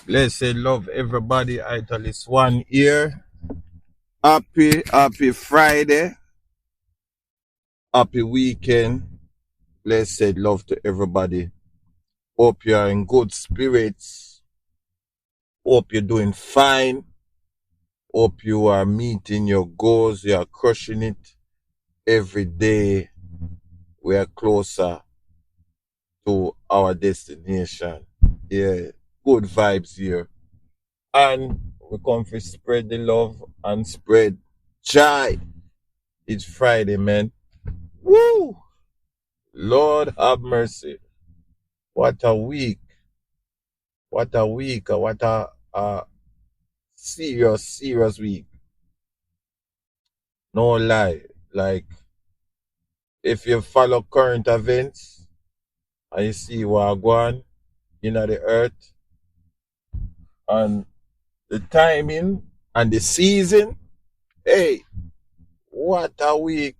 Blessed love everybody. I tell this one here. Happy Friday. Happy weekend. Blessed love to everybody. Hope you are in good spirits. Hope you're doing fine. Hope you are meeting your goals. You are crushing it. Every day we are closer to our destination. Yeah, good vibes here. And we come to spread the love and spread joy. It's Friday, man. Woo! Lord have mercy. What a week. What a week. What a serious week. No lie. Like, if you follow current events and you see what going on in the earth and the timing and the season, hey, what a week.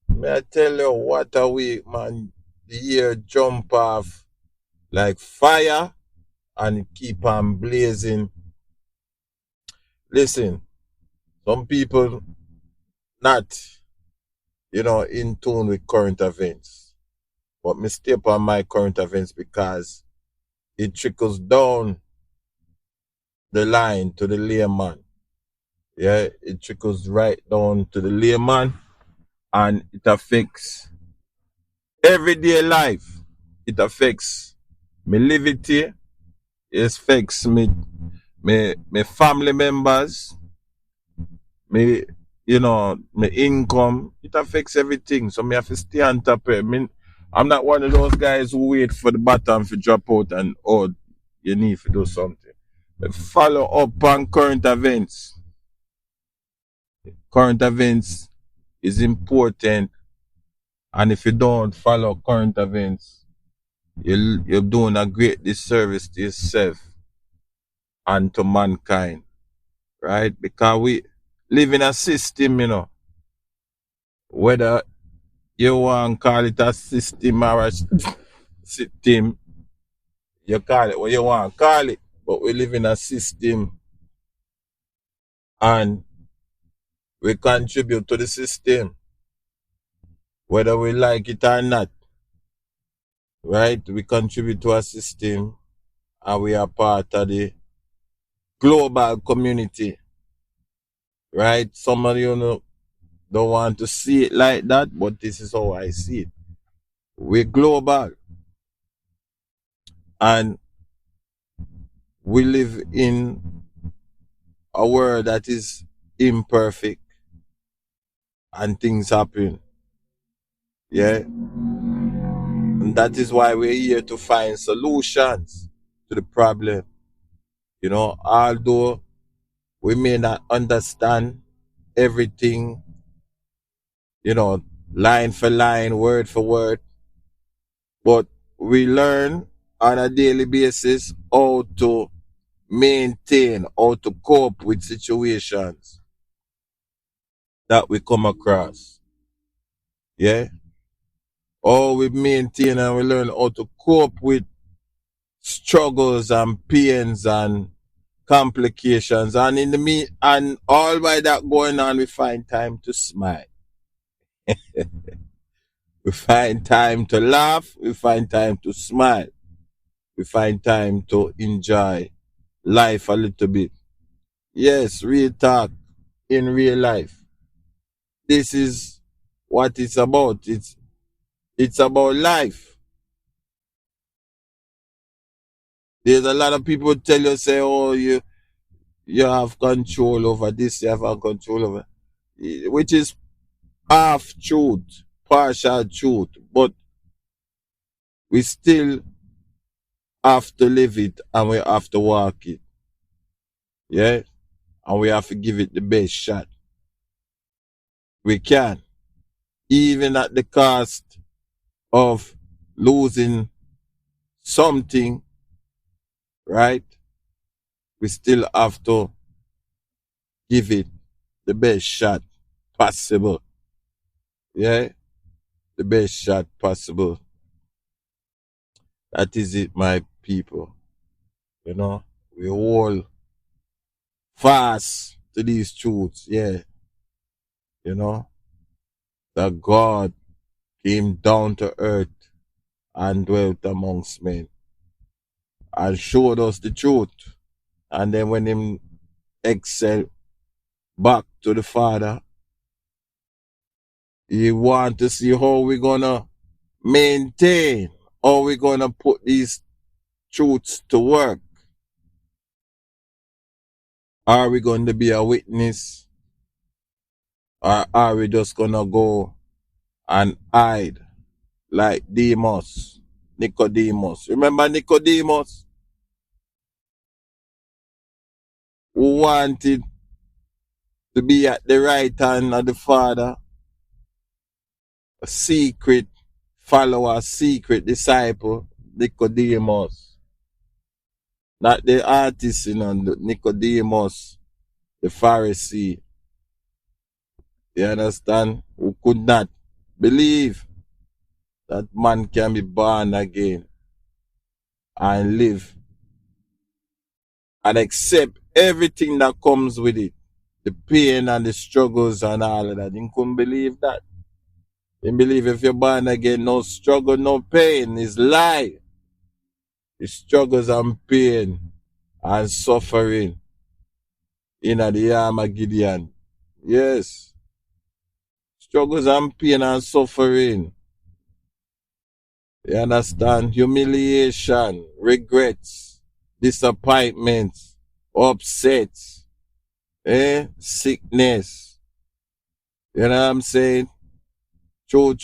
May I tell you, what a week, man. The year jump off like fire and keep on blazing. Listen, some people not, in tune with current events. But me stay upon my current events because it trickles down the line to the layman. Yeah, it trickles right down to the layman and it affects everyday life. It affects me livity, it affects me family members, me my income. It affects everything. So me have to stay on top of it. I'm not one of those guys who wait for the bottom to drop out and you need to do something. But follow up on current events. Current events is important, and if you don't follow current events, you're doing a great disservice to yourself and to mankind, right? Because we live in a system, whether you want to call it a system or a system, you call it what you want to call it. But we live in a system and we contribute to the system, whether we like it or not. Right? We contribute to a system and we are part of the global community. Right? Some of you don't want to see it like that, but this is how I see it. We're global. And we live in a world that is imperfect and things happen. Yeah. And that is why we're here to find solutions to the problem. Although we may not understand everything, line for line, word for word, but we learn on a daily basis how to maintain, how to cope with situations that we come across. Yeah? How we maintain and we learn how to cope with struggles and pains and complications. And and all by that going on, we find time to smile. We find time to laugh. We find time to smile. We find time to enjoy life a little bit. Yes, real talk in real life. This is what it's about. It's about life. There's a lot of people tell you, say, oh, you have control over this, you have control over, which is half truth, partial truth, but we still have to live it and we have to walk it. Yeah? And we have to give it the best shot. We can. Even at the cost of losing something, right? We still have to give it the best shot possible. Yeah? The best shot possible. That is it, my people. We hold fast to these truths, yeah. You know, that God came down to earth and dwelt amongst men and showed us the truth. And then when him exiled back to the Father, he want to see how we gonna maintain, how we gonna put these truths to work. Are we going to be a witness? Or are we just gonna go and hide like Nicodemus? Remember Nicodemus? Who wanted to be at the right hand of the Father, a secret follower, secret disciple, Nicodemus. Not the artist, Nicodemus, the Pharisee. You understand? Who could not believe that man can be born again and live and accept everything that comes with it. The pain and the struggles and all of that. He couldn't believe that. He believe if you're born again, no struggle, no pain. It's lie. The struggles and pain and suffering in the Armageddon. Yes. Struggles and pain and suffering. You understand? Humiliation, regrets, disappointments, upsets, sickness. You know what I'm saying? True.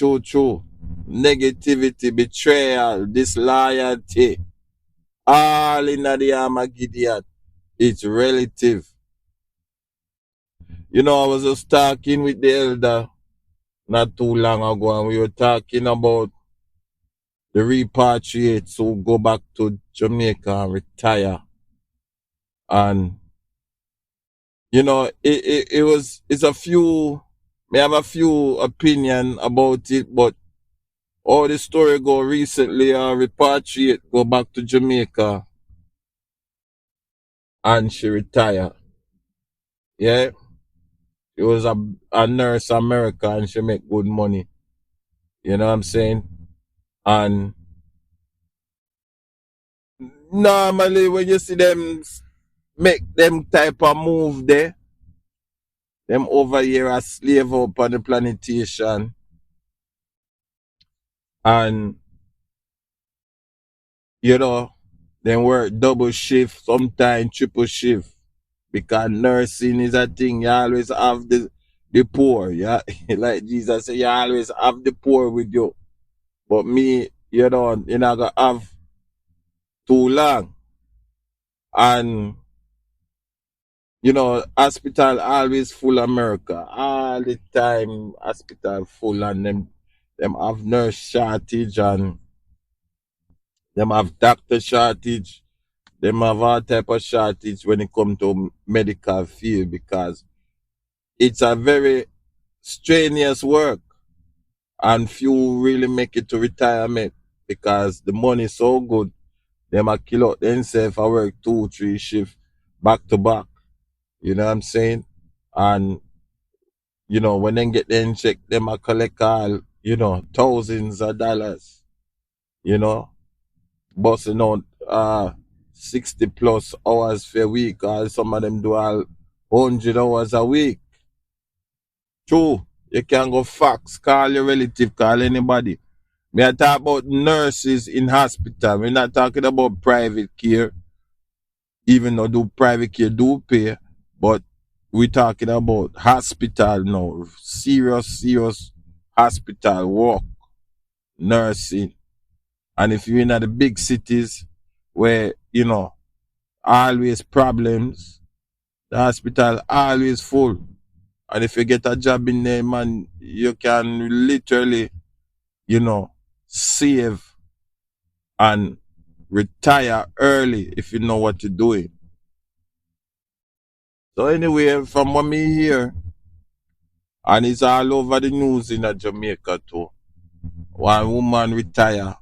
Negativity, betrayal, disloyalty. All in the Armageddon. It's relative. You know, I was just talking with the elder not too long ago, and we were talking about the repatriates who go back to Jamaica and retire. And, you know, it's a few, may have a few opinion about it, but all the story go recently, a repatriate go back to Jamaica and she retire. Yeah. She was a nurse in America and she make good money. You know what I'm saying? And normally when you see them make them type of move there, them over here as slave up on the plantation and you know, them work double shift, sometimes triple shift. Because nursing is a thing, you always have the poor, yeah. Like Jesus said, you always have the poor with you. But me, you're not gonna have too long. And you know, hospital always full America. All the time hospital full and them have nurse shortage and them have doctor shortage. Them have all type of shortage when it comes to medical field because it's a very strenuous work and few really make it to retirement because the money is so good. Them a kill out themselves. I work 2-3 shifts back to back. You know what I'm saying? And you know, when they get them check, them a collect all, you know, thousands of dollars. You know, busting out 60 plus hours for a week, or some of them do all 100 hours a week. True, you can go fax, call your relative, call anybody. Me I talk about nurses in hospital. We're not talking about private care, even though do private care do pay, but we're talking about hospital now, serious hospital work, nursing. And if you're in the big cities where, you know, always problems, the hospital always full. And if you get a job in there, man, you can literally, you know, save and retire early if you know what you're doing. So anyway, from what me hear, and it's all over the news in Jamaica too, one woman retire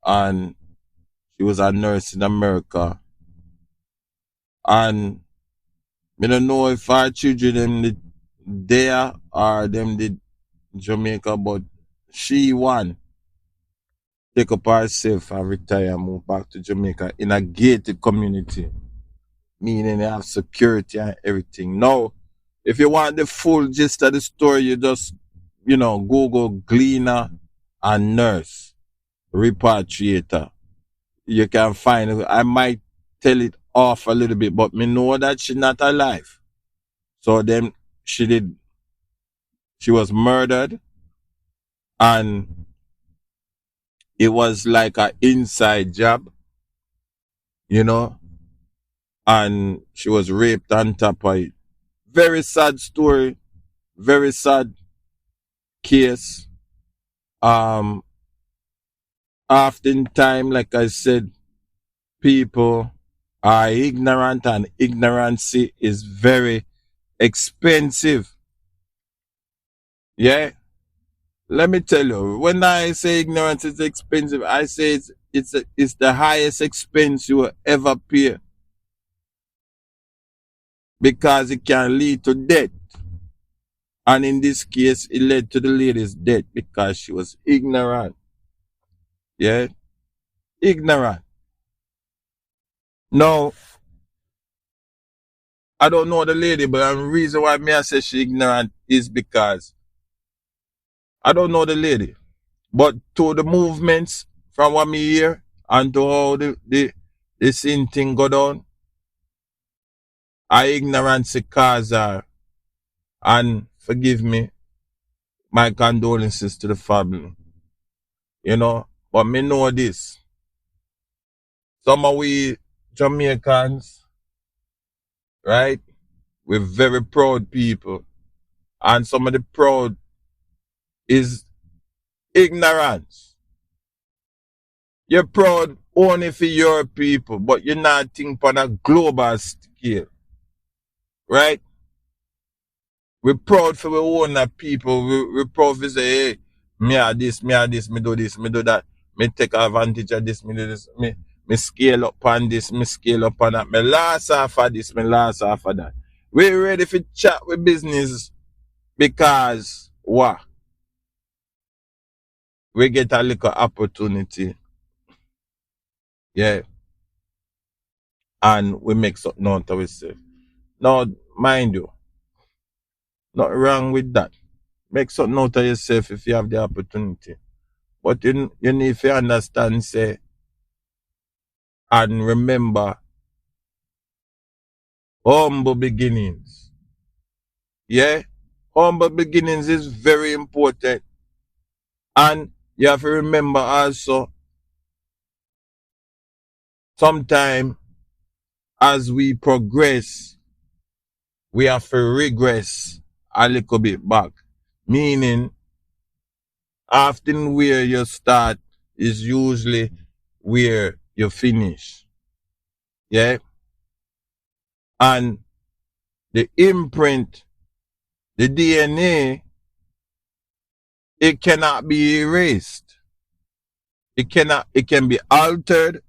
and she was a nurse in America And me don't know if our children them did there or them did Jamaica, but she won. Take up herself and retire, move back to Jamaica in a gated community, meaning they have security and everything. Now, if you want the full gist of the story, you just, Google Gleaner and Nurse, Repatriator. You can find it. I might tell it off a little bit, but me know that she's not alive. So then she was murdered, and it was like an inside job, you know, and she was raped on top of it. Very sad story, very sad case. Um, Often time, like I said, people are ignorant, and ignorancy is very expensive. Yeah. Let me tell you, when I say ignorance is expensive, I say it's the highest expense you will ever pay, because it can lead to death. And in this case, it led to the lady's death because she was ignorant. Yeah? Ignorant. Now, I don't know the lady, but the reason why me I say she ignorant is because I don't know the lady. But to the movements from what me hear and to how the same thing go down, I ignorance cause her. And forgive me, my condolences to the family. But me know this. Some of we Jamaicans, right? We're very proud people. And some of the proud is ignorance. You're proud only for your people, but you're not thinking on a global scale. Right? We're proud for our own people. We're proud for say, hey, me are this, me do this, me do that. Me take advantage of this, me do this. Me scale up on this, me scale up on that. Me last half of this, me last half of that. We're ready for chat with business because what? We get a little opportunity. Yeah. And we make something out of ourselves. Now, mind you, nothing wrong with that. Make something out of yourself if you have the opportunity. But you need to understand, say, and remember, humble beginnings. Yeah? Humble beginnings is very important. And you have to remember also, sometime as we progress, we have to regress a little bit back. Meaning, often where you start is usually where you finish. Yeah? And the imprint, the DNA, it cannot be erased. It can be altered.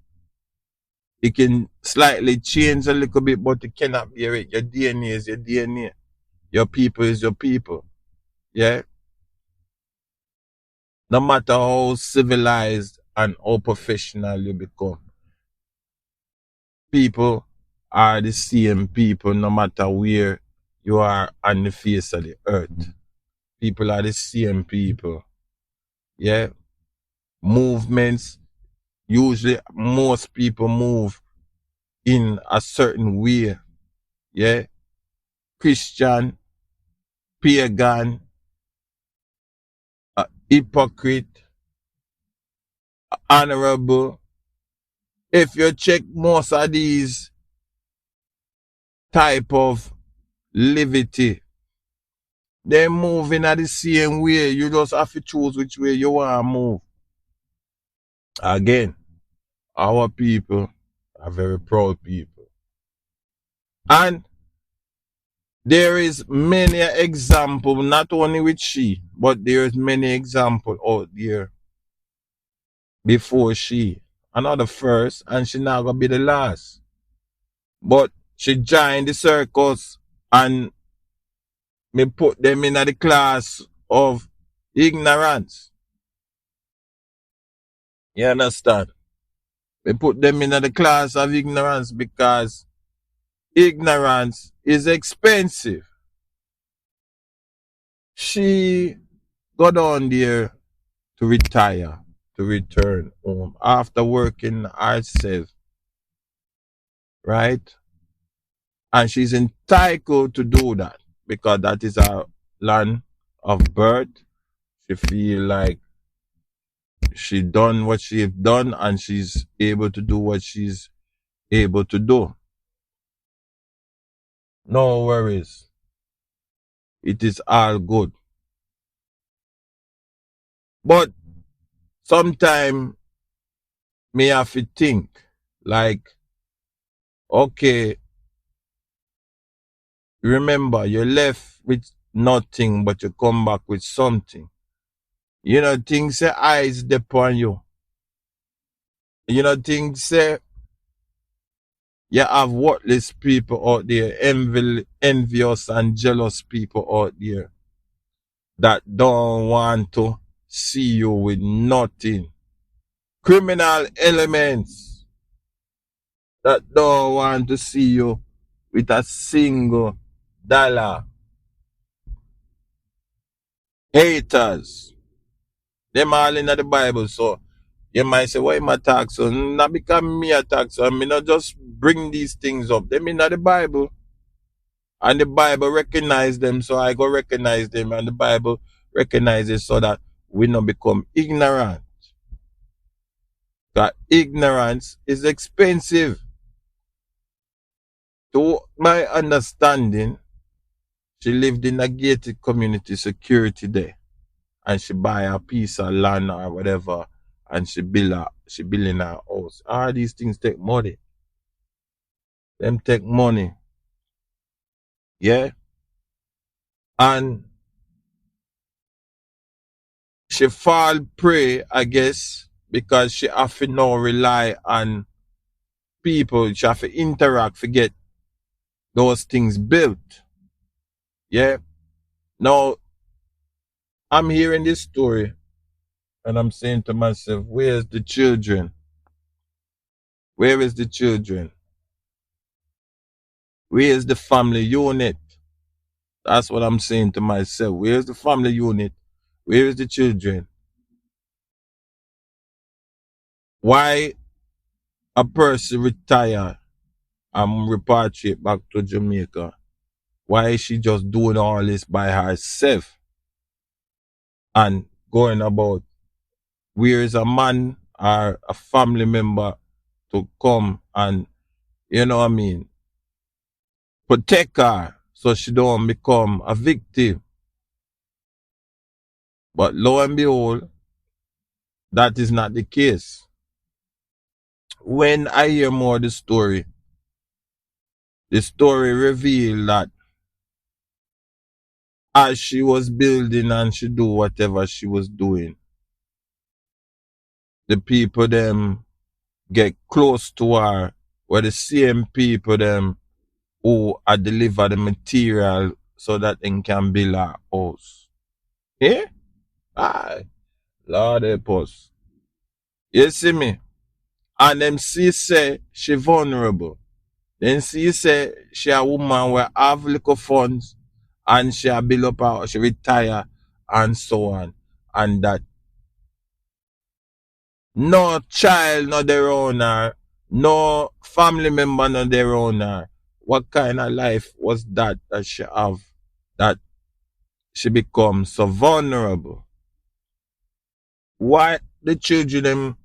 It can slightly change a little bit, but it cannot be erased. Your DNA is your DNA. Your people is your people. Yeah? No matter how civilized and how professional you become, people are the same people no matter where you are on the face of the earth. People are the same people. Yeah? Movements, usually most people move in a certain way. Yeah? Christian, pagan, hypocrite, honorable. If you check most of these type of levity, they move in the same way. You just have to choose which way you want to move. Again, our people are very proud people. And there is many example, not only with she, but there is many example out there before she. Another first, and she not gonna be the last. But she joined the circus and me put them in the class of ignorance. You understand? Me put them in the class of ignorance because ignorance is expensive. She got on there to retire, to return home after working herself, right? And she's entitled to do that because that is her land of birth. She feel like she done what she have done and she's able to do what she's able to do. No worries. It is all good. But sometimes me have to think like, okay, remember you left with nothing but you come back with something. You know, things say eyes upon you. You know, things say you have worthless people out there, envious and jealous people out there that don't want to see you with nothing. Criminal elements that don't want to see you with a single dollar. Haters. Them all in the Bible. So you might say, why my tax? So not because me a tax. I mean, not just bring these things up. Them in the Bible. And the Bible recognize them, so I go recognize them. And the Bible recognizes so that we not become ignorant. That ignorance is expensive. To my understanding, she lived in a gated community, security there. And she buy a piece of land or whatever, and she build in her house. All these things take money. Them take money. Yeah? And she fall prey, I guess, because she have to now rely on people. She have to interact to get those things built. Yeah? Now, I'm hearing this story and I'm saying to myself, where's the children? Where is the children? Where is the family unit? That's what I'm saying to myself. Where's the family unit? Where is the children? Why a person retire and repatriate back to Jamaica? Why is she just doing all this by herself and going about? Where is a man or a family member to come and, you know what I mean, protect her so she don't become a victim? But lo and behold, that is not the case. When I hear more the story revealed that as she was building and she do whatever she was doing, the people them get close to her, were the same people them who are deliver the material so that they can build her house. Yeah? Aye. Lord help us. You see me? And them see say she vulnerable. Then see say she a woman where have little funds and she a build up her, she retire and so on. And that no child not their own her, no family member not their own her. What kind of life was that she have that she becomes so vulnerable? Why the children them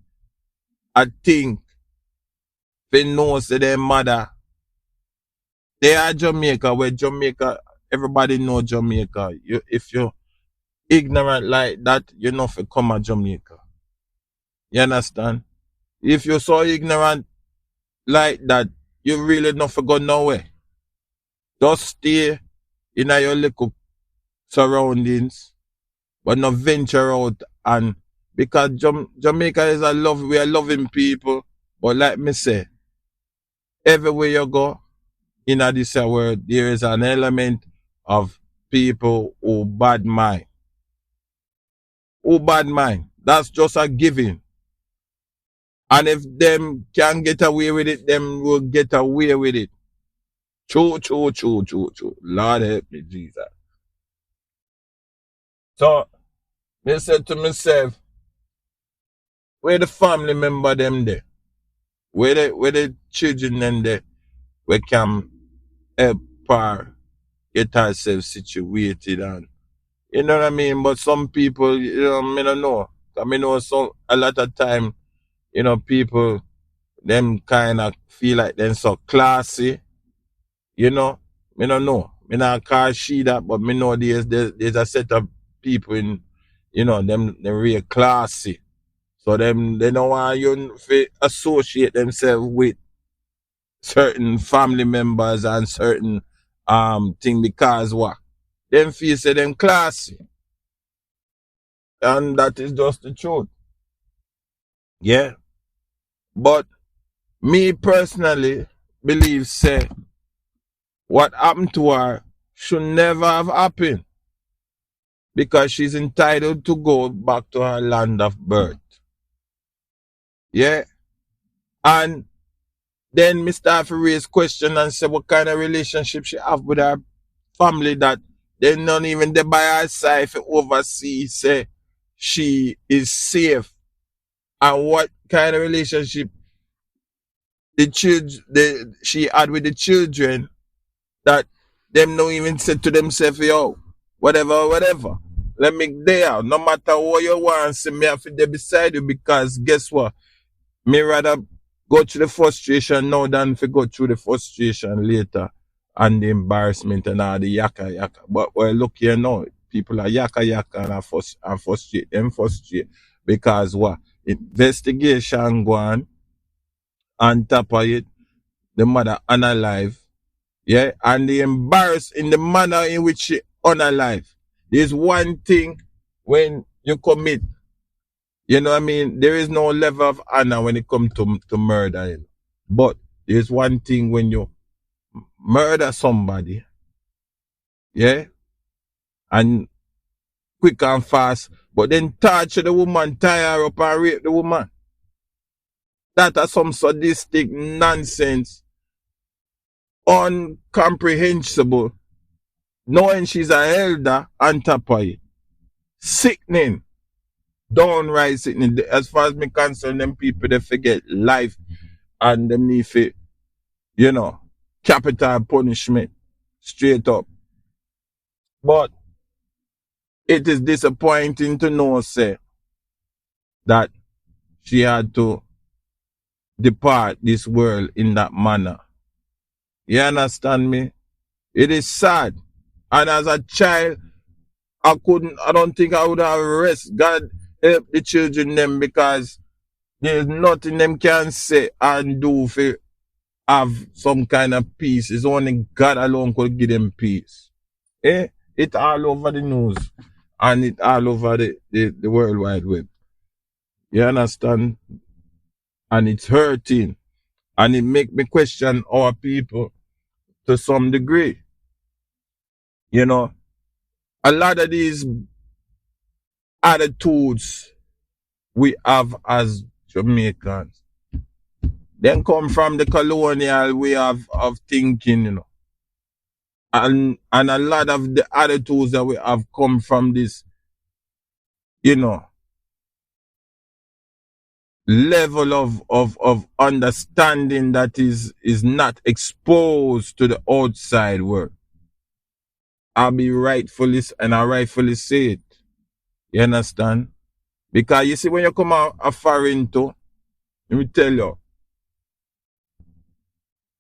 I think they know say their mother they are Jamaica, where Jamaica everybody know Jamaica. If you're ignorant like that, you know for come at Jamaica. You understand? If you're so ignorant like that, you really not for go nowhere. Just stay in your little surroundings, but not venture out. And because Jamaica is we are loving people. But like me say, everywhere you go, in this world, there is an element of people who bad mind. Who bad mind. That's just a given. And if them can get away with it, them will get away with it. True. Lord help me, Jesus. So, I said to myself, where the family member them there? Where the children them there? We can help her get herself situated and you know what I mean? But some people, you know, I don't know. I mean, know some a lot of time, you know, people them kind of feel like they're so classy, you know. Me don't know. Me not call she that, but me know there's a set of people in, you know, them real classy. So them they don't want you to associate themselves with certain family members and certain thing because what? Them feel say them classy. And that is just the truth. Yeah. But me personally believe say what happened to her should never have happened. Because she's entitled to go back to her land of birth. Yeah. And then me start to raise question and say what kind of relationship she have with her family that they not even there by her side to oversee say she is safe. And what kind of relationship she had with the children that them don't even say to themselves, yo, whatever. Let me there. No matter what you want, see me have to there beside you because guess what? Me rather go through the frustration now than to go through the frustration later and the embarrassment and all the yaka. But well, look here now, people are yaka and are frustrate because what? Investigation go on top of it, the mother unalive. Yeah, and the embarrassed in the manner in which she unalive. There's one thing when you commit, you know what I mean? There is no level of honor when it comes to murder. But there's one thing when you murder somebody, yeah, and quick and fast, but then torture the woman, tie her up and rape the woman. That is some sadistic nonsense, incomprehensible, knowing she's an elder on top of it. Sickening. Downright sickening. As far as me concerned, them people they forget life and them need to, you know, capital punishment. Straight up. But it is disappointing to know, say, that she had to depart this world in that manner. You understand me? It is sad. And as a child, I don't think I would have rest. God help the children them because there's nothing them can say and do for have some kind of peace. It's only God alone could give them peace. It's all over the news and it's all over the World Wide Web. You understand? And it's hurting. And it make me question our people to some degree. You know, a lot of these attitudes we have as Jamaicans then come from the colonial way of thinking, you know. And a lot of the attitudes that we have come from this, you know, level of understanding that is not exposed to the outside world. I rightfully say it. You understand? Because you see when you come out a foreign to, let me tell you,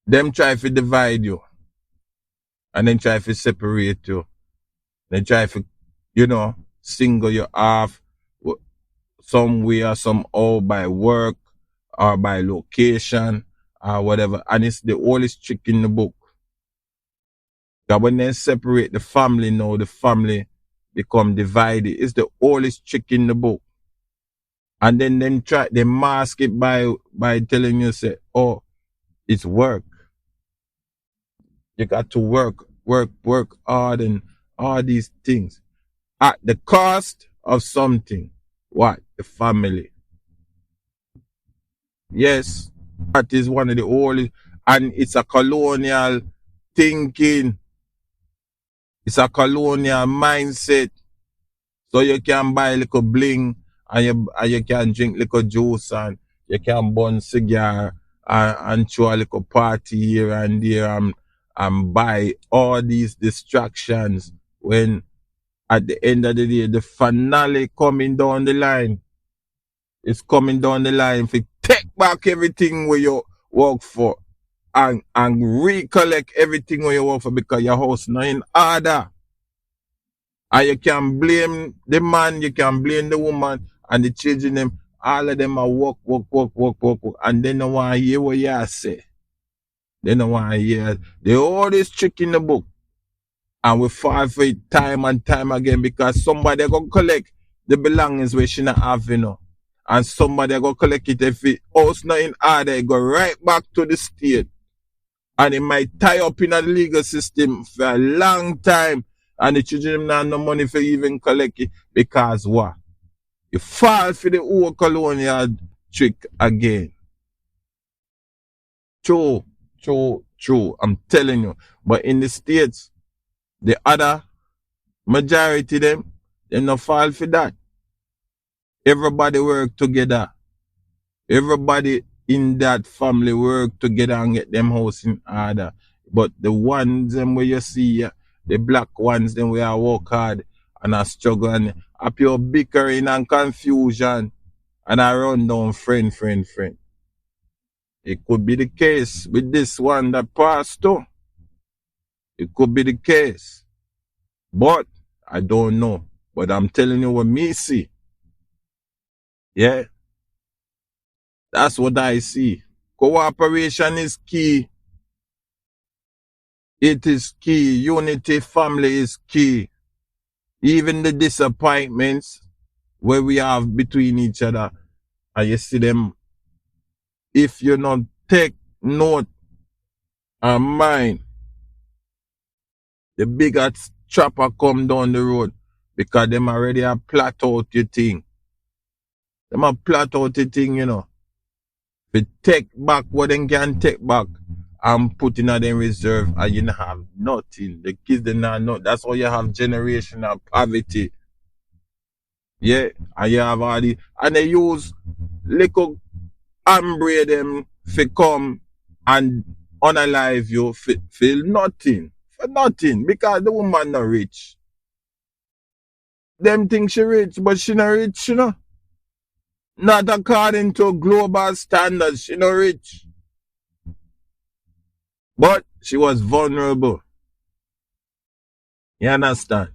them try to divide you. And then try to separate you. They try to, you know, single you off some way or somehow by work or by location or whatever. And it's the oldest trick in the book. That when they separate the family now, the family become divided. It's the oldest trick in the book. And then they mask it by telling you, say, oh, it's work. You got to work hard and all these things. At the cost of something. What? The family. Yes, that is one of the oldest, and it's a colonial thinking. It's a colonial mindset. So you can buy a little bling and you can drink little juice and you can burn cigar and throw a little party here and there and buy all these distractions when at the end of the day the finale coming down the line. It's coming down the line for take back everything where you work for and recollect everything where you work for because your house not in order. And you can blame the man, you can blame the woman and the children them. All of them are work. And they don't want to hear what you say. They don't want to hear. They all this trick in the book. And we fall for it time and time again because somebody go collect the belongings where she not have, you know. And somebody go collect it if it house not in order, it go right back to the state. And it might tie up in a legal system for a long time. And the children have no money for even collect it. Because what? You fall for the old colonial trick again. True. I'm telling you. But in the States, the other majority them, they no fall for that. Everybody work together. Everybody in that family work together and get them house in order. But the ones them where you see, the black ones them where I work hard and I struggle and a pure bickering and confusion and I run down friend. It could be the case with this one that passed too. It could be the case. But I don't know. But I'm telling you what me see. Yeah. That's what I see. Cooperation is key. It is key. Unity, family is key. Even the disappointments where we have between each other, and you see them, if you not take note and mind, the bigger trapper come down the road because them already have plot out your thing. Them have plot out your thing, you know. If take back what they can take back and put in them reserve and you don't have nothing. The kids they not know. That's why you have generational poverty. Yeah, and you have all the and they use little ambre them for come and unalive you feel nothing. For nothing. Because the woman not rich. Them think she rich, but she not rich, you know. Not according to global standards, she not rich. But she was vulnerable. You understand?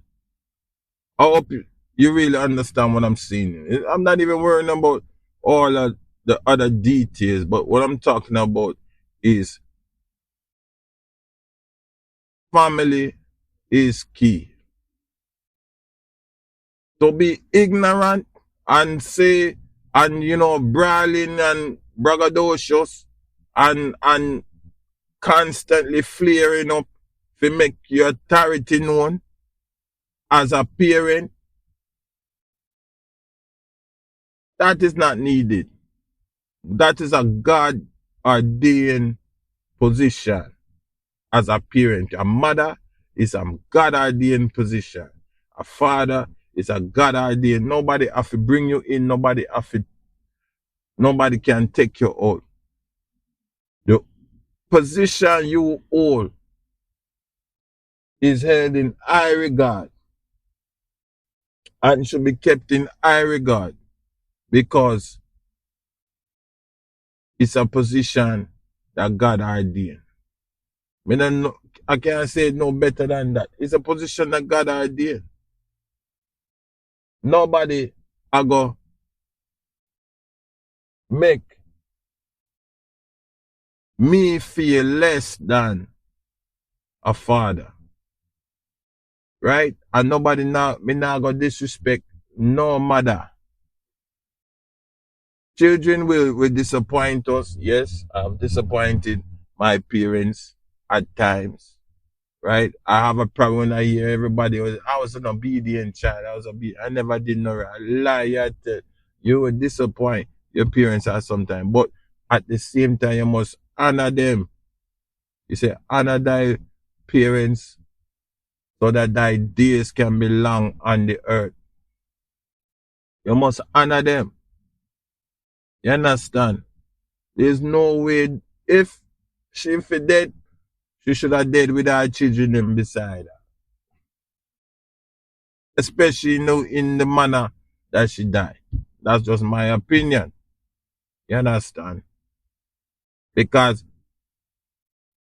I hope you really understand what I'm saying. I'm not even worrying about all of the other details, but what I'm talking about is family is key. To be ignorant and say, and you know, brawling and braggadocious and constantly flaring up to make your authority known as a parent, that is not needed. That is a God ordained position as a parent. A mother is a God ordained position. A father is a God ordained. Nobody have to bring you in. Nobody can take you out. The position you hold is held in high regard and should be kept in high regard because it's a position that God ordained. I can't say it no better than that. It's a position that God ordained. Nobody are going to make me feel less than a father. Right? And nobody now, me not going to disrespect no mother. Children will disappoint us. Yes, I've disappointed my parents at times. right? I have a problem when I hear everybody I was an obedient child. I never did no right. Lie, you will disappoint your parents at some time. But at the same time, you must honor them. You say, honor thy parents so that thy days can be long on the earth. You must honor them. You understand? There's no way, if she dead, she should have dead with her children them beside her. Especially in the manner that she died. That's just my opinion. You understand? Because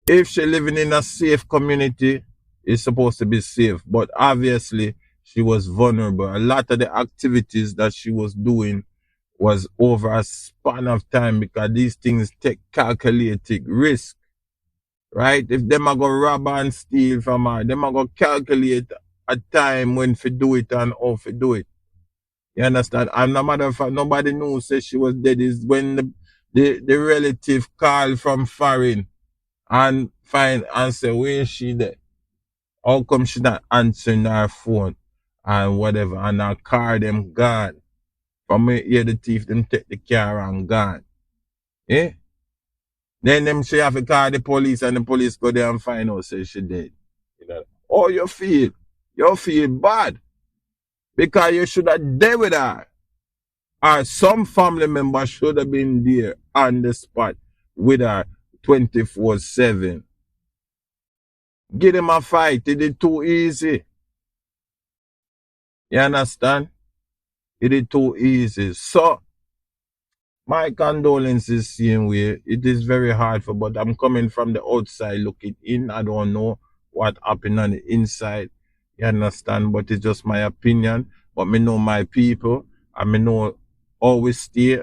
if she living in a safe community, it's supposed to be safe. But obviously, she was vulnerable. A lot of the activities that she was doing was over a span of time because these things take calculated risk. Right? If them are going to rob and steal from her, them are going to calculate a time when to do it and how to do it. You understand? And no matter of fact, nobody knows say she was dead is when the relative called from foreign and find and say, where is she there? How come she not answering her phone and whatever? And her car them gone. From me hear the thief them take the car and gone. Eh? Then them she have to call the police and the police go there and find out say she dead. You know? Oh, you feel bad. Because you should have dead with her. Or some family member should have been there on the spot with her 24/7. Give them a fight. It is too easy. You understand? It is too easy. So, my condolences same way. It is very hard but I'm coming from the outside looking in. I don't know what happened on the inside. You understand? But it's just my opinion. But me know my people. And me know always stay.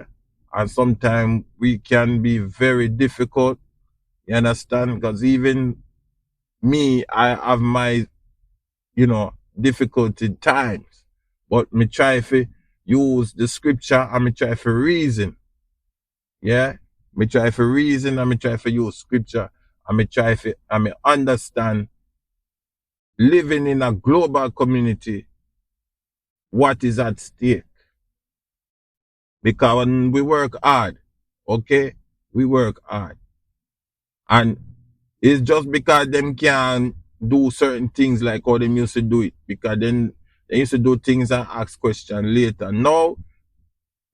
And sometimes we can be very difficult. You understand? Because even me, I have my, difficulty times. But me try to use the scripture and me try to reason. Yeah? Me try to reason and me try to use scripture and me try to and me understand living in a global community what is at stake. Because when we work hard, okay? We work hard. And it's just because them can do certain things like how them used to do it. Because then they used to do things and ask questions later. Now,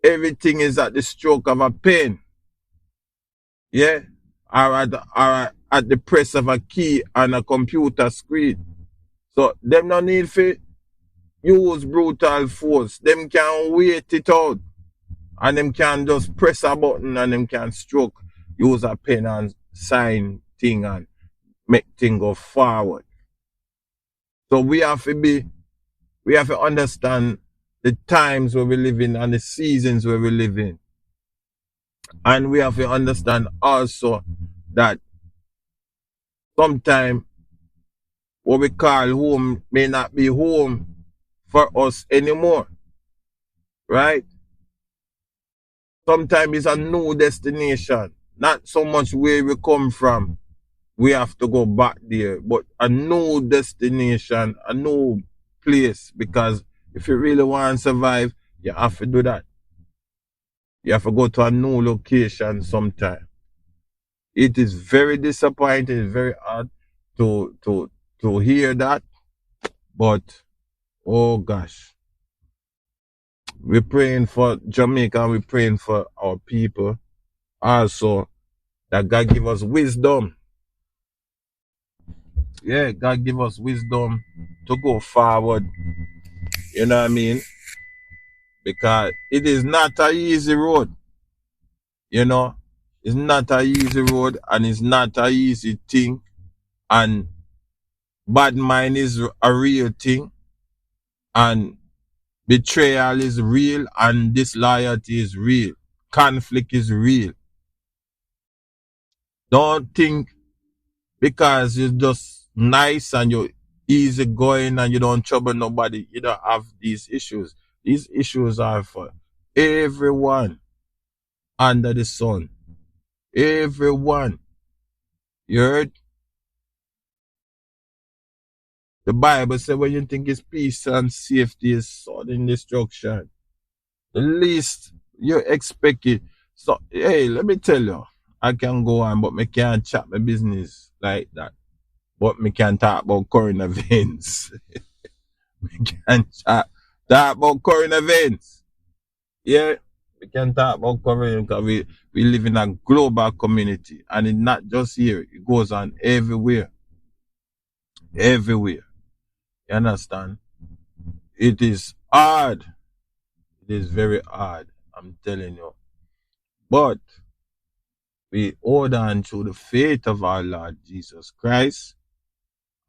everything is at the stroke of a pen. Yeah? Or at the press of a key on a computer screen. So, them no need to use brutal force. Them can wait it out. And them can just press a button and them can stroke, use a pen and sign thing and make thing go forward. So we have to understand the times where we live in and the seasons where we live in. And we have to understand also that sometimes what we call home may not be home for us anymore. Right? Sometimes it's a new destination. Not so much where we come from. We have to go back there. But a new destination, a new place. Because if you really want to survive, you have to do that. You have to go to a new location sometime. It is very disappointing. It's very hard to hear that. But, oh gosh. We're praying for Jamaica. We're praying for our people. Also, that God give us wisdom. Yeah, God give us wisdom to go forward. You know what I mean? Because it is not an easy road. You know? It's not an easy road and it's not an easy thing. And bad mind is a real thing. And betrayal is real and disloyalty is real. Conflict is real. Don't think because you're just nice and you're easy going and you don't trouble nobody, you don't have these issues. These issues are for everyone under the sun. Everyone. You heard? The Bible says when you think it's peace and safety is sudden destruction. The least you expect it. So, hey, let me tell you, I can go on, but me can't chat my business like that. But me can talk about current events. Me can talk about current events. Yeah, we can talk about current because we live in a global community. And it's not just here. It goes on everywhere. Everywhere. You understand? It is hard. It is very hard. I'm telling you. But we hold on to the faith of our Lord Jesus Christ,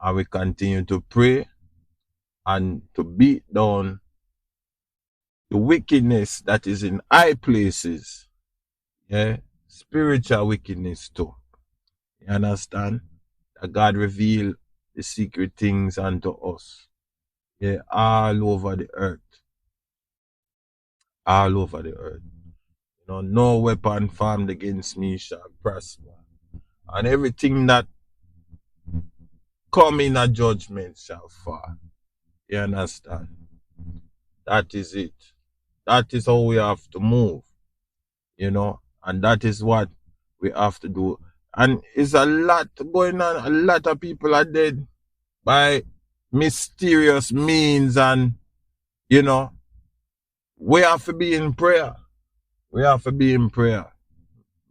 and we continue to pray and to beat down the wickedness that is in high places. Yeah, spiritual wickedness too. You understand? That God reveal the secret things unto us. Yeah, all over the earth. All over the earth. You know, no weapon formed against me shall prosper. And everything that come in a judgment shall fall. You understand? That is it. That is how we have to move. You know, and that is what we have to do. And it's a lot going on. A lot of people are dead by mysterious means, and you know, we have to be in prayer. We have to be in prayer.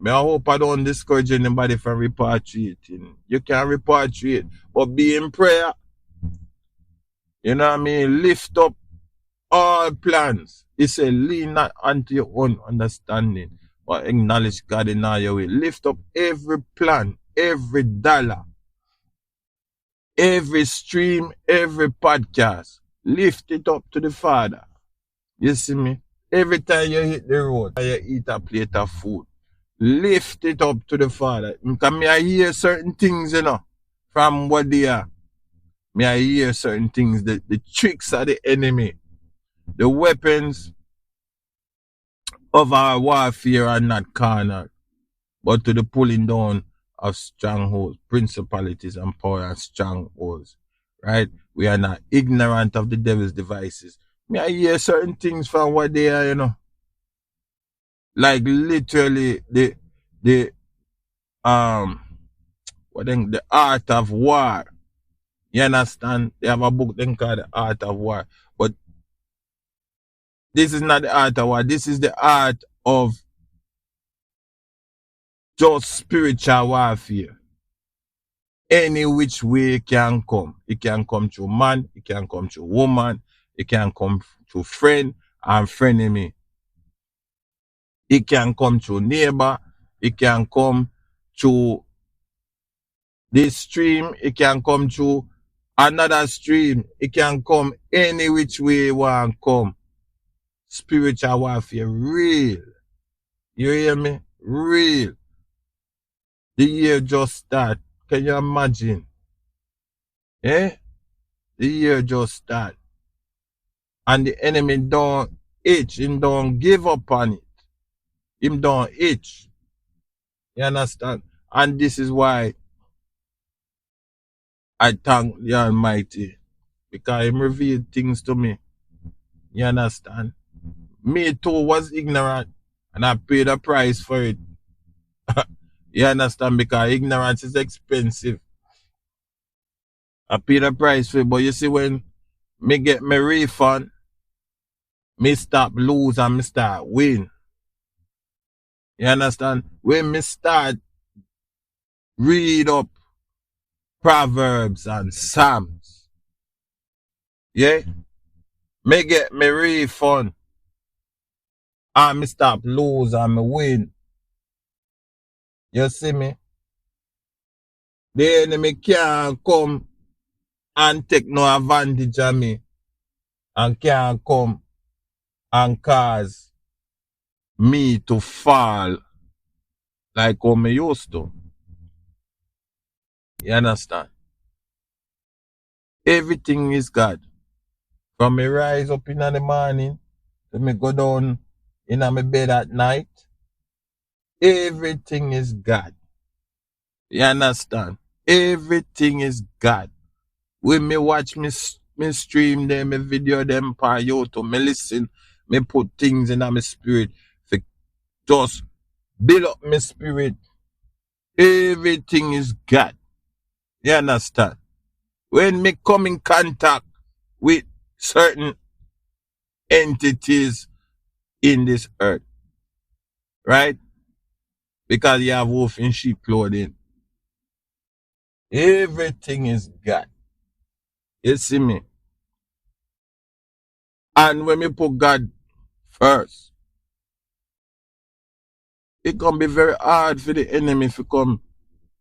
I hope I don't discourage anybody from repatriating. You can repatriate, but be in prayer. You know what I mean? Lift up all plans. He said, lean not unto your own understanding, but acknowledge God in all your way. Lift up every plan, every dollar, every stream, every podcast. Lift it up to the Father. You see me? Every time you hit the road, you eat a plate of food. Lift it up to the Father. Because I hear certain things, you know, from what they are. I hear certain things, the tricks of the enemy, the weapons of our warfare are not carnal, but to the pulling down of strongholds, principalities, and power and strongholds. Right? We are not ignorant of the devil's devices. I hear certain things from what they are, you know. Like literally the art of war. You understand? They have a book then called The Art of War. But this is not the art of war. This is the art of just spiritual warfare. Any which way it can come. It can come through man. It can come through woman. It can come through friend and frenemy. It can come through neighbor. It can come through this stream. It can come through another stream. It can come any which way it want come. Spiritual warfare, real. You hear me? Real. The year just start. Can you imagine? Eh? The year just start. And the enemy don't itch. Him don't give up on it. Him don't itch. You understand? And this is why I thank the Almighty. Because Him revealed things to me. You understand? Me too was ignorant. And I paid a price for it. You understand? Because ignorance is expensive. I paid a price for it. But you see, when me get my refund, me stop lose and me start win. You understand? When me start read up Proverbs and Psalms, yeah, me get me refund and me stop lose and me win. You see me? The enemy can't come and take no advantage of me, and can't come and cause me to fall like how me used to. You understand? Everything is God. From me rise up in the morning to me go down in my bed at night, everything is God. You understand? Everything is God. When me watch me stream them, me video them on YouTube, me listen, me put things in my spirit for just build up my spirit. Everything is God. You understand? When me come in contact with certain entities in this earth, right? Because you have wolf in sheep clothing. Everything is God. You see me? And when we put God first, it can be very hard for the enemy to come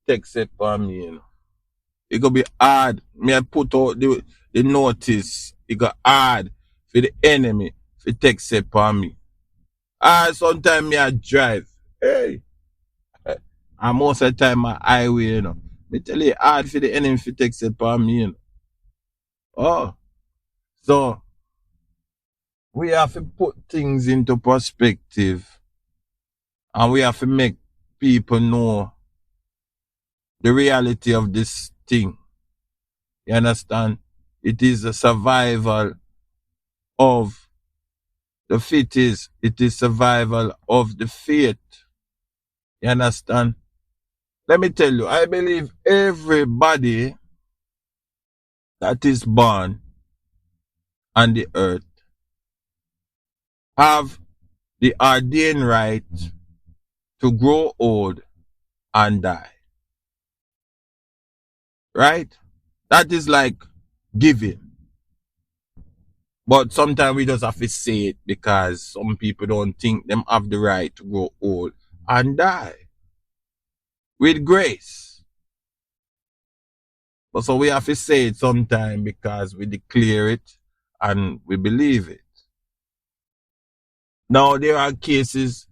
take set on me, you know. It gonna be hard. Me I put out the notice. It got hard for the enemy to take set on me. Sometimes me I drive. Hey. And most of the time my highway, you know. Me tell you hard for the enemy to take set on me, you know. Oh. So we have to put things into perspective. And we have to make people know the reality of this thing. You understand? It is a survival of the fittest. It is survival of the faith. You understand? Let me tell you, I believe everybody that is born on the earth have the ordained right to grow old and die. Right? That is like giving. But sometimes we just have to say it because some people don't think them have the right to grow old and die. With grace. But so we have to say it sometime because we declare it and we believe it. Now there are cases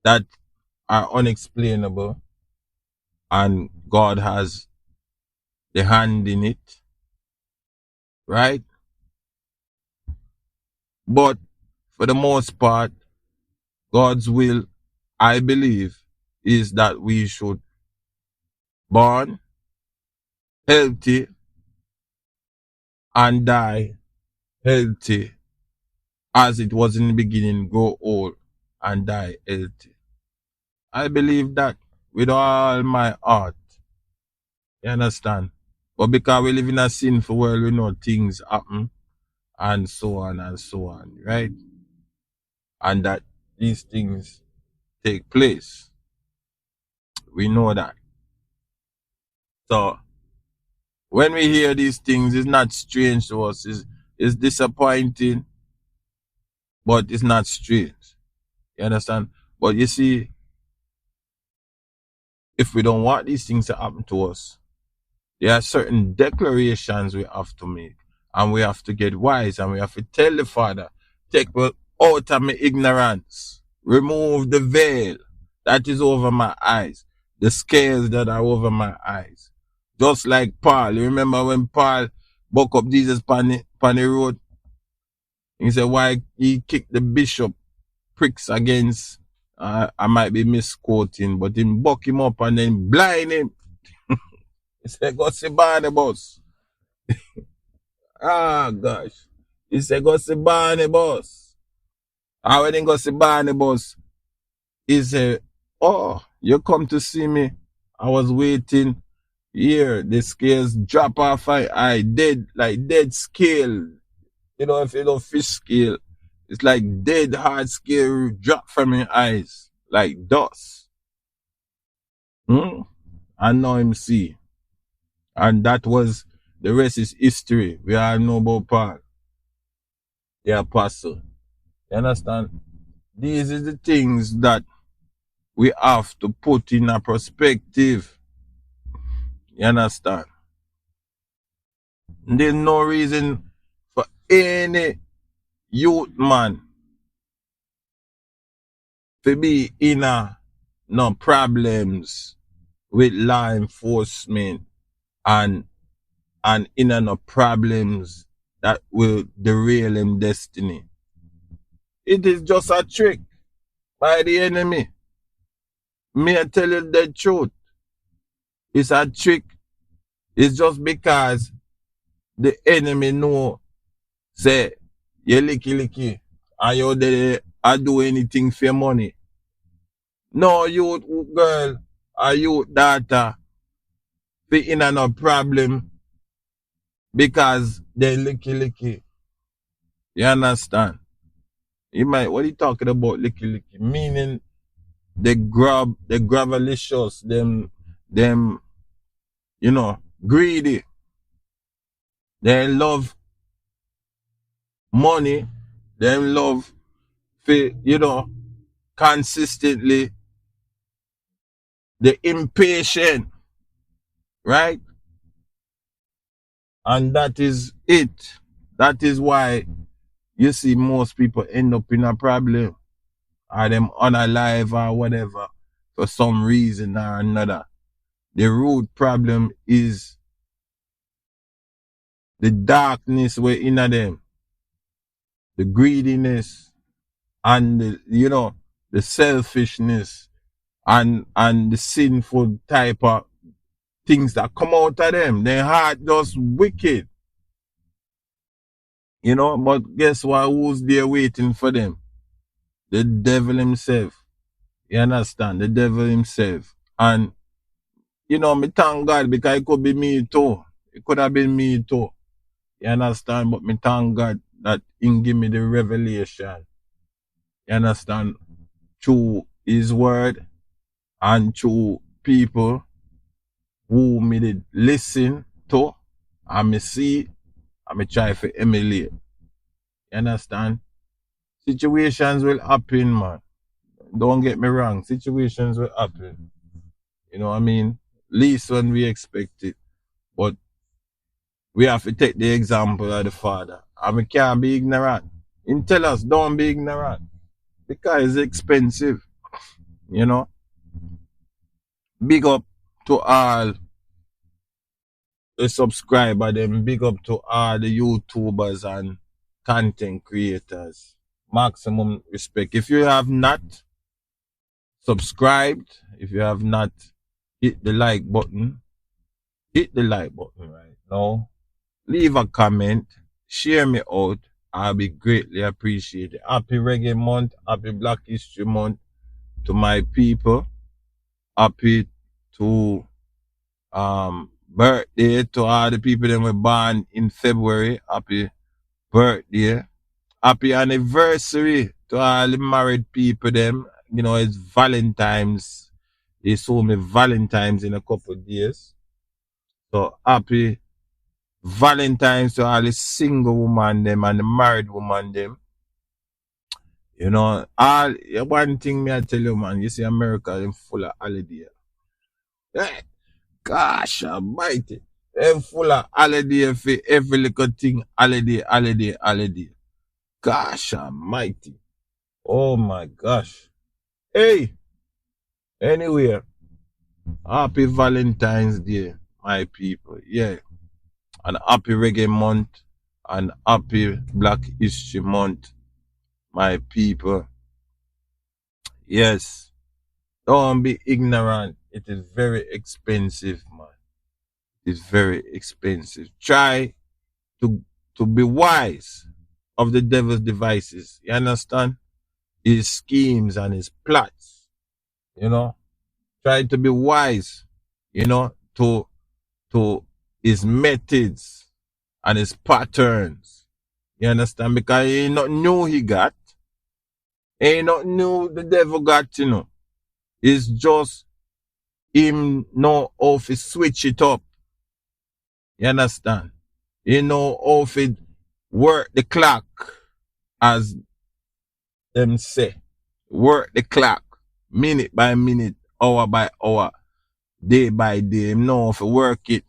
that are unexplainable and God has the hand in it. Right? But for the most part, God's will, I believe, is that we should born healthy and die healthy as it was in the beginning, grow old and die healthy. I believe that with all my heart. You understand? But because we live in a sinful world, we know things happen and so on, right? And that these things take place. We know that. So when we hear these things, it's not strange to us. It's disappointing, but it's not strange. You understand? But you see, if we don't want these things to happen to us, there are certain declarations we have to make. And we have to get wise and we have to tell the Father, take me out of my ignorance. Remove the veil that is over my eyes. The scales that are over my eyes. Just like Paul. You remember when Paul buck up Jesus on the road? He said, why he kicked the bishop pricks against, I might be misquoting, but he buck him up and then blind him. He said, go see Barnabas. Ah, gosh. He said, go see Barnabas. And when he go see Barnabas, he said, oh, you come to see me. I was waiting. Here, the scales drop off my eye. Dead, like dead scale. You know, if you know fish scale, it's like dead hard scale drop from your eyes. Like dust. And now him see. And that was, the rest is history. We all know about Paul, the apostle. You understand? These are the things that we have to put in a perspective. You understand? There's no reason for any youth man to be in no problems with law enforcement and in no problems that will derail him destiny. It is just a trick by the enemy. Me I tell you the truth. It's a trick. It's just because the enemy know, say, you licky, and you there, I do anything for money. No, you girl, or you daughter, be in no problem because they licky. You understand? You might, what are you talking about, licky? Meaning, they gravelicious, them, you know, greedy. They love money. They love, you know, consistently. The impatient, right? And that is it. That is why you see most people end up in a problem, or them unalive or whatever, for some reason or another. The root problem is the darkness within them, the greediness, and the, you know, the selfishness, and the sinful type of things that come out of them. Their heart just wicked. You know, but guess what? Who's there waiting for them? The devil himself. You understand? The devil himself. And, you know, me thank God because it could be me too. It could have been me too. You understand? But me thank God that he give me the revelation. You understand? Through his word and through people who me did listen to and me see and me try to emulate. You understand? Situations will happen, man. Don't get me wrong. Situations will happen. You know what I mean? Least when we expect it. But we have to take the example of the Father. And we can't be ignorant. He tell us don't be ignorant. Because it's expensive. You know? Big up to all the subscribers, them. Big up to all the YouTubers and content creators. Maximum respect. If you have not subscribed, if you have not hit the like button right now. Leave a comment, share me out. I'll be greatly appreciated. Happy Reggae Month, happy Black History Month to my people. Happy to birthday to all the people that were born in February. Happy birthday. Happy anniversary to all the married people them. You know, it's Valentine's. They saw me Valentine's in a couple of days. So happy Valentine's to all the single woman them and the married woman them. You know, all one thing me I tell you, man, you see America them full of holiday. Gosh almighty. Them full of holiday for every little thing, holiday. Gosh almighty. Oh my gosh. Hey, anyway, happy Valentine's Day, my people. Yeah. And happy Reggae Month and happy Black History Month, my people. Yes. Don't be ignorant. It is very expensive, man. It's very expensive. Try to be wise of the devil's devices. You understand? His schemes and his plots. You know? Try to be wise, you know, to his methods and his patterns. You understand? Because he ain't not new he got. Ain't not new the devil got, you know. It's just him know how to switch it up. You understand? He know how to work the clock, as them say. Work the clock, minute by minute, hour by hour, day by day. Him know how to work it.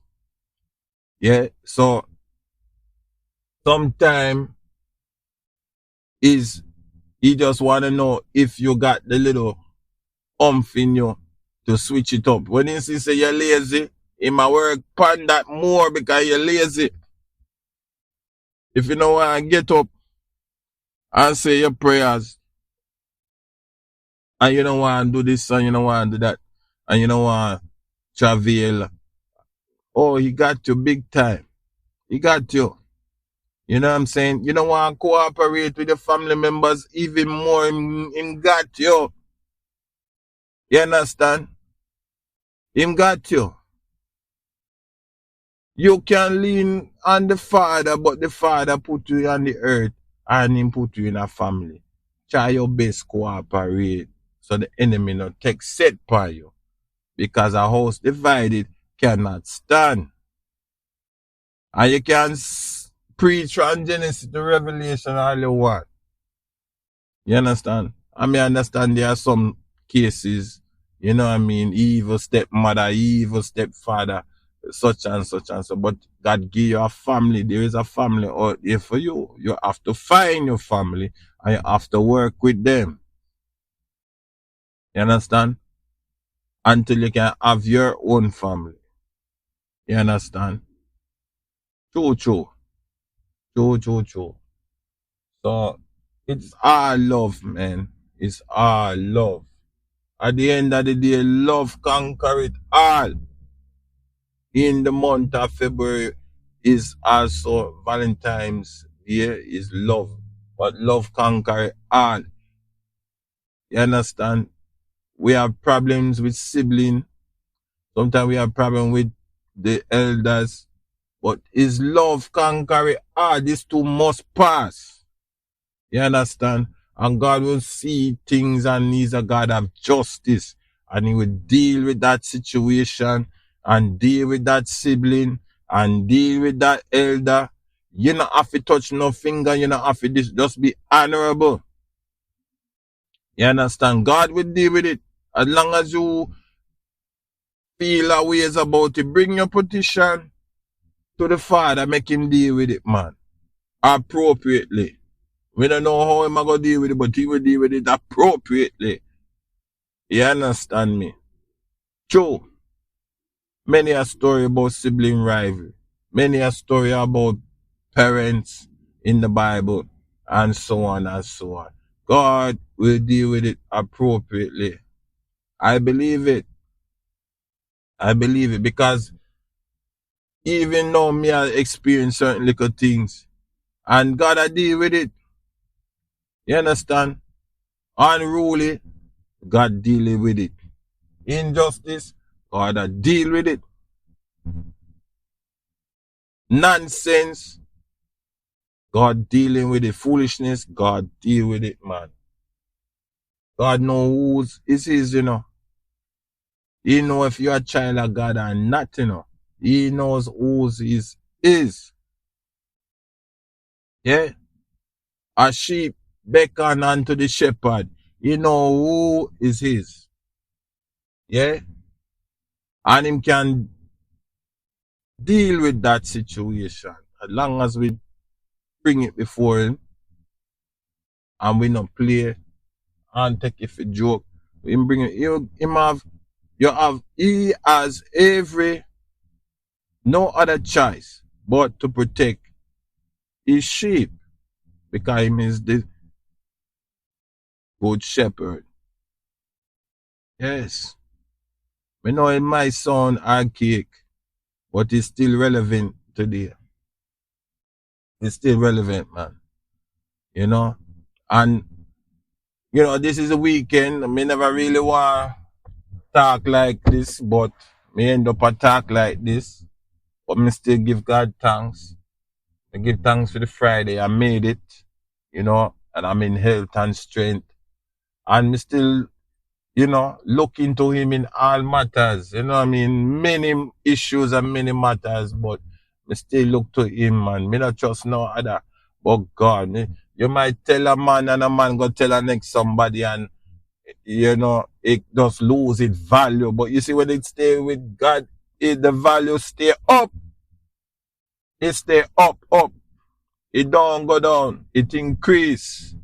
Yeah, so sometimes he just want to know if you got the little umph in you to switch it up. When he say you're lazy, he might work on that more because you're lazy. If you don't want to get up and say your prayers, and you don't want to do this and you don't want to do that, and you don't want to travel, oh, he got you big time. He got you. You know what I'm saying? You don't want to cooperate with your family members even more. Him got you. You understand? Him got you. You can lean on the Father, but the Father put you on the earth and him put you in a family. Try your best cooperate so the enemy not take set by you. Because a house divided cannot stand. And you can preach from Genesis to Revelation all you want. You understand? I mean, I understand there are some cases, you know what I mean, evil stepmother, evil stepfather, such and such and so. But God give you a family. There is a family out there for you. You have to find your family and you have to work with them. You understand? Until you can have your own family. You understand? True. So it's all love, man. It's all love. At the end of the day, love conquer it all. In the month of February is also Valentine's Day, is love. But love conquer it all. You understand? We have problems with siblings. Sometimes we have problems with the elders. But is love conquer it all? These two must pass. You understand? And God will see things, and he's a God of justice. And he will deal with that situation and deal with that sibling and deal with that elder. You don't have to touch no finger. You don't have to just be honorable. You understand? God will deal with it. As long as you feel a ways about it, bring your petition to the Father, make him deal with it, man. Appropriately. We don't know how I'm going to deal with it, but he will deal with it appropriately. You understand me? True. Many a story about sibling rivalry. Many a story about parents in the Bible, and so on and so on. God will deal with it appropriately. I believe it. I believe it because even though me I experience certain little things, and God will deal with it. You understand? Unruly, God dealing with it. Injustice, God deal with it. Nonsense, God dealing with it. Foolishness, God deal with it, man. God knows who is his, you know. He knows if you're a child of God or not, you know. He knows whose is. Yeah? A sheep beckon unto the shepherd. He know who is his. Yeah? And him can deal with that situation as long as we bring it before him and we not play and take it for joke. Him bring it. He has no other choice but to protect his sheep because he is the good shepherd. Yes. We know it might sound archaic, but it's still relevant today. It's still relevant, man. You know? And, you know, this is a weekend. I never really want to talk like this, but me end up a talk like this. But me still give God thanks. I give thanks for the Friday. I made it, you know, and I'm in health and strength. And me still, you know, look into him in all matters. You know what I mean? Many issues and many matters, but me still look to him, man. Me not trust no other but God. You might tell a man and a man go tell a next somebody and, you know, it just lose its value. But you see, when it stay with God, the value stay up. It stay up. It don't go down. It increase.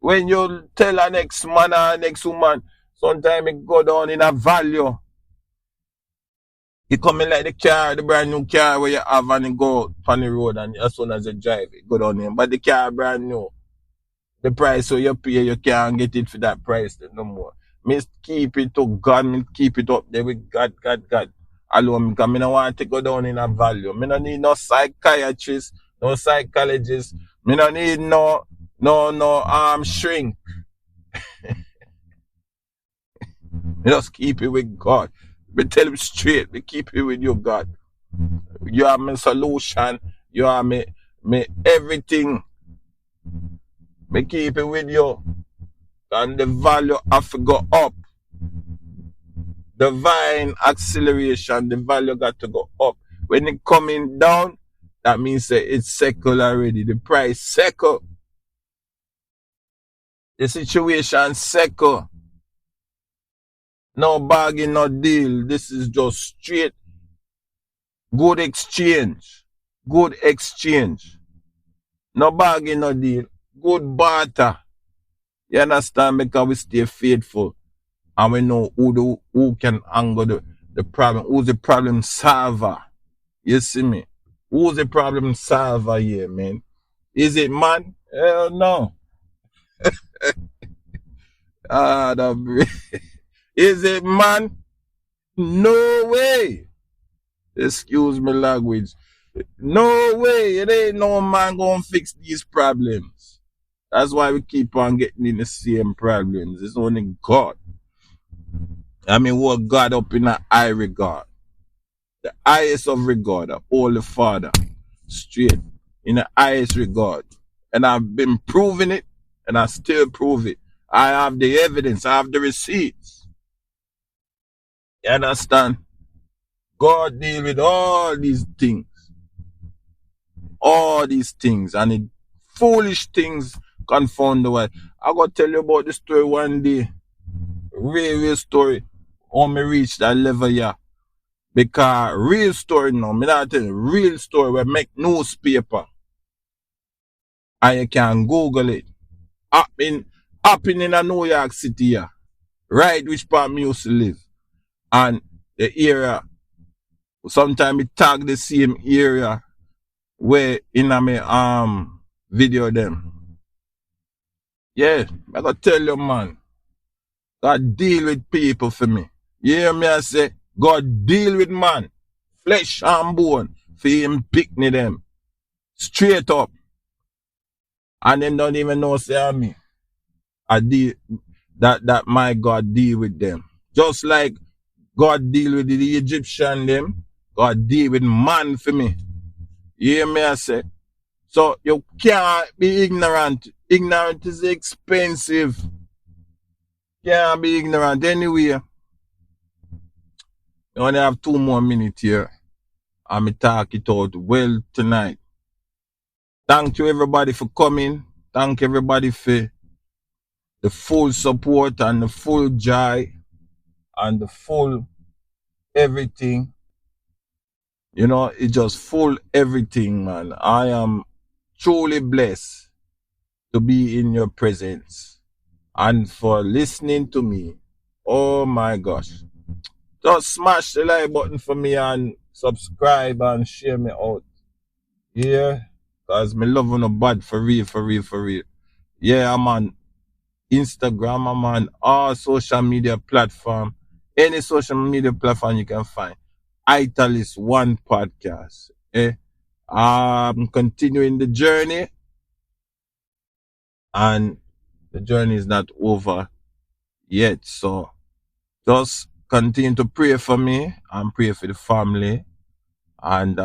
When you tell a next man or next woman, sometimes it go down in a value. It coming like the brand new car where you have and it go on the road and as soon as you drive, it go down in. But the car brand new. The price so you pay, you can't get it for that price no more. Me keep it to God, me keep it up there with God. alone because I don't want to go down in a value. I don't need no psychiatrist, no psychologist. I don't need no shrink. You just keep it with God. We tell him straight, we keep it with you, God. You are my solution. You are me everything. We keep it with you. And the value have to go up. Divine acceleration, the value got to go up. When it coming down, that means that it's settled already. The price settled. The situation settled. No bargain, no deal. This is just straight good exchange. Good exchange. No bargain, no deal. Good barter. You understand? Because we stay faithful. And we know who can angle the problem. Who's the problem solver? You see me? Who's the problem solver here, man? Is it man? Hell no. Is it man? No way. Excuse me language. No way. It ain't no man gonna fix these problems. That's why we keep on getting in the same problems. It's only God. I mean, what God up in the high regard. The highest of regard, the Holy Father. Straight. In the highest regard. And I've been proving it, and I still prove it. I have the evidence, I have the receipts. You understand? God deal with all these things. All these things. And it foolish things confound the wise. I gotta tell you about the story one day. Real story. How me reach that level here. Because real story now, me not tell you, real story where make newspaper. And you can Google it. Happening in a New York City here. Right which part me used to live. And the area, sometimes it tag the same area where in a me video them. Yeah, I gotta tell you, man. God deal with people for me. You hear me I say, God deal with man. Flesh and bone. For him pick me them. Straight up. And them don't even know say me. I deal that my God deal with them. Just like God deal with the Egyptian them, God deal with man for me. You hear me I say? So you can't be ignorant. Ignorant is expensive. Can't be ignorant anyway. You only have 2 more minutes here. And me talk it out well tonight. Thank you everybody for coming. Thank everybody for the full support and the full joy and the full everything. You know, it just full everything, man. I am truly blessed to be in your presence and for listening to me. Oh my gosh. Just smash the like button for me and subscribe and share me out. Yeah, because me love no bad for real, for real, for real. Yeah, I'm on Instagram, I'm on all social media platform. Any social media platform you can find. Italist One Podcast. I'm continuing the journey. And the journey is not over yet. So just continue to pray for me and pray for the family. And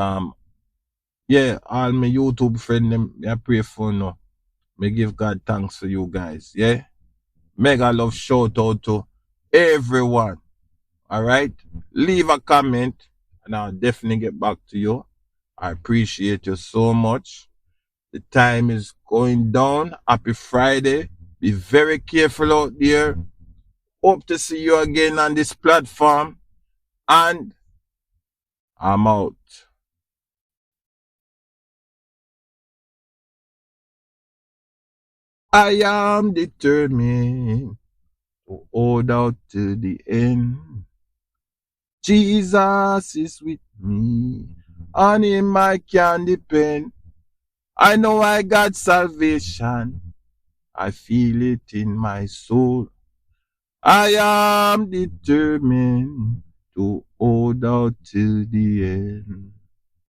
yeah, all my YouTube friends, I pray for you. Me give God thanks for you guys. Yeah. Mega love shout out to everyone. Alright? Leave a comment and I'll definitely get back to you. I appreciate you so much. The time is going down. Happy Friday. Be very careful out there. Hope to see you again on this platform. And I'm out. I am determined to hold out to the end. Jesus is with me. On him I can depend. I know I got salvation. I feel it in my soul. I am determined to hold out till the end.